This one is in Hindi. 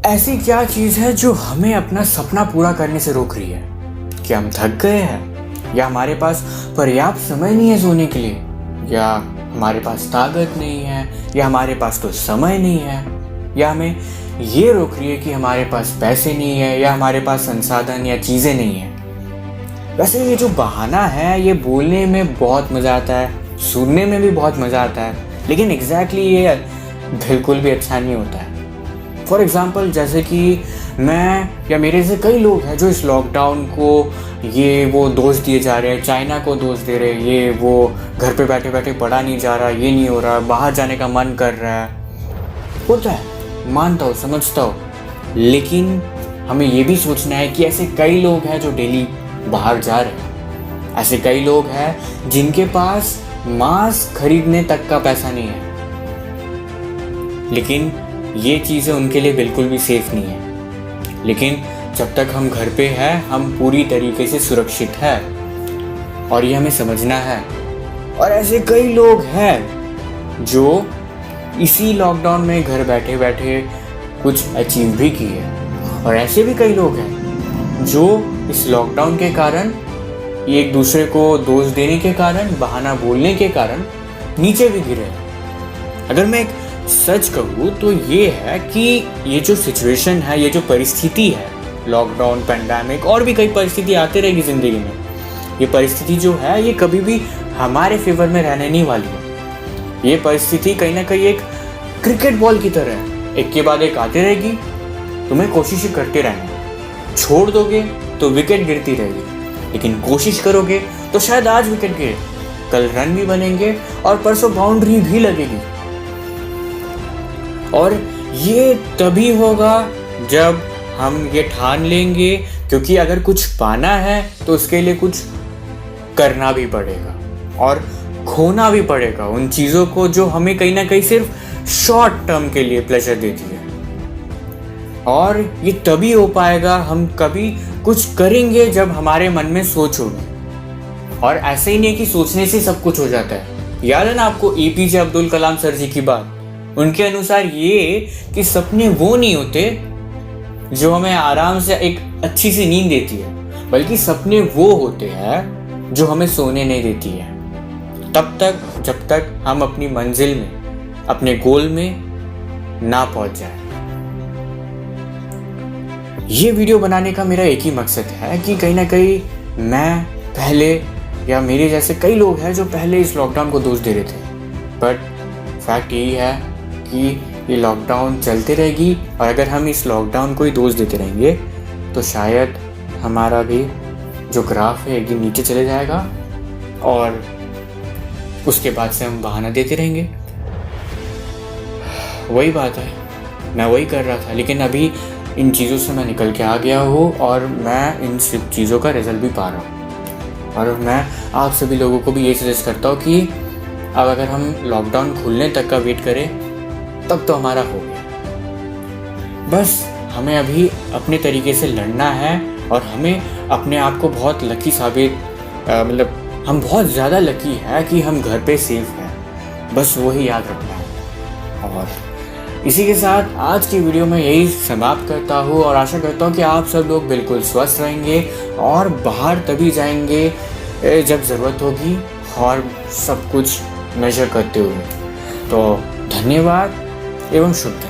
ऐसी क्या चीज़ है जो हमें अपना सपना पूरा करने से रोक रही है? क्या हम थक गए हैं, या हमारे पास पर्याप्त समय नहीं है सोने के लिए, या हमारे पास ताकत नहीं है, या हमारे पास तो समय नहीं है, या हमें ये रोक रही है कि हमारे पास पैसे नहीं है, या हमारे पास संसाधन या चीज़ें नहीं है? वैसे ये जो बहाना है, ये बोलने में बहुत मज़ा आता है, सुनने में भी बहुत मज़ा आता है, लेकिन एग्जैक्टली ये बिल्कुल भी अच्छा नहीं होता है। फॉर एग्ज़ाम्पल, जैसे कि मैं या मेरे से कई लोग हैं जो इस लॉकडाउन को ये वो दोष दिए जा रहे हैं, चाइना को दोष दे रहे हैं, ये वो घर पे बैठे बैठे पढ़ा नहीं जा रहा, ये नहीं हो रहा, बाहर जाने का मन कर रहा है। होता है, मानता हूँ, समझता हूँ, लेकिन हमें ये भी सोचना है कि ऐसे कई लोग हैं जो डेली बाहर जा रहे हैं। ऐसे कई लोग हैं जिनके पास मास्क खरीदने तक का पैसा नहीं है, लेकिन ये चीज़ें उनके लिए बिल्कुल भी सेफ नहीं है। लेकिन जब तक हम घर पे हैं, हम पूरी तरीके से सुरक्षित हैं, और ये हमें समझना है। और ऐसे कई लोग हैं जो इसी लॉकडाउन में घर बैठे बैठे कुछ अचीव भी किए, और ऐसे भी कई लोग हैं जो इस लॉकडाउन के कारण, एक दूसरे को दोष देने के कारण, बहाना बोलने के कारण नीचे भी गिरे। अगर मैं एक सच कहूँ तो ये है कि ये जो सिचुएशन है, ये जो परिस्थिति है, लॉकडाउन, पैंडेमिक और भी कई परिस्थिति आते रहेगी ज़िंदगी में, ये परिस्थिति जो है ये कभी भी हमारे फेवर में रहने नहीं वाली है। ये परिस्थिति कहीं ना कहीं एक क्रिकेट बॉल की तरह है, एक के बाद एक आती रहेगी, तुम्हें कोशिश करते रहना। छोड़ दोगे तो विकेट गिरती रहेगी, लेकिन कोशिश करोगे तो शायद आज विकेट गिरे, कल रन भी बनेंगे और परसों बाउंड्री भी लगेगी। और ये तभी होगा जब हम ये ठान लेंगे, क्योंकि अगर कुछ पाना है तो उसके लिए कुछ करना भी पड़ेगा और खोना भी पड़ेगा उन चीज़ों को जो हमें कहीं ना कहीं सिर्फ शॉर्ट टर्म के लिए प्लेजर देती है। और ये तभी हो पाएगा, हम कभी कुछ करेंगे जब हमारे मन में सोच होगी। और ऐसे ही नहीं कि सोचने से सब कुछ हो जाता है। याद है ना आपको APJ अब्दुल कलाम सर जी की बात? उनके अनुसार ये कि सपने वो नहीं होते जो हमें आराम से एक अच्छी सी नींद देती है, बल्कि सपने वो होते हैं जो हमें सोने नहीं देती है, तब तक जब तक हम अपनी मंजिल में, अपने गोल में ना पहुंच जाए। ये वीडियो बनाने का मेरा एक ही मकसद है कि कहीं ना कहीं मैं पहले, या मेरे जैसे कई लोग हैं जो पहले इस लॉकडाउन को दोष दे रहे थे, बट फैक्ट यही है कि ये लॉकडाउन चलती रहेगी, और अगर हम इस लॉकडाउन को ही दोष देते रहेंगे तो शायद हमारा भी जो ग्राफ है एक दिन नीचे चले जाएगा, और उसके बाद से हम बहाना देते रहेंगे। वही बात है, मैं वही कर रहा था, लेकिन अभी इन चीज़ों से मैं निकल के आ गया हूँ, और मैं इन सब चीज़ों का रिजल्ट भी पा रहा हूँ। और मैं आप सभी लोगों को भी ये सजेस्ट करता हूँ कि अब अगर हम लॉकडाउन खुलने तक का वेट करें तब तो हमारा हो गया। बस हमें अभी अपने तरीके से लड़ना है, और हमें अपने आप को बहुत लकी साबित, मतलब हम बहुत ज़्यादा लकी है कि हम घर पे सेफ हैं, बस वही याद रखना है। और इसी के साथ आज की वीडियो में यही समाप्त करता हूँ, और आशा करता हूँ कि आप सब लोग बिल्कुल स्वस्थ रहेंगे और बाहर तभी जाएंगे जब ज़रूरत होगी, और सब कुछ मेजर करते हुए। तो धन्यवाद एवं शुभ।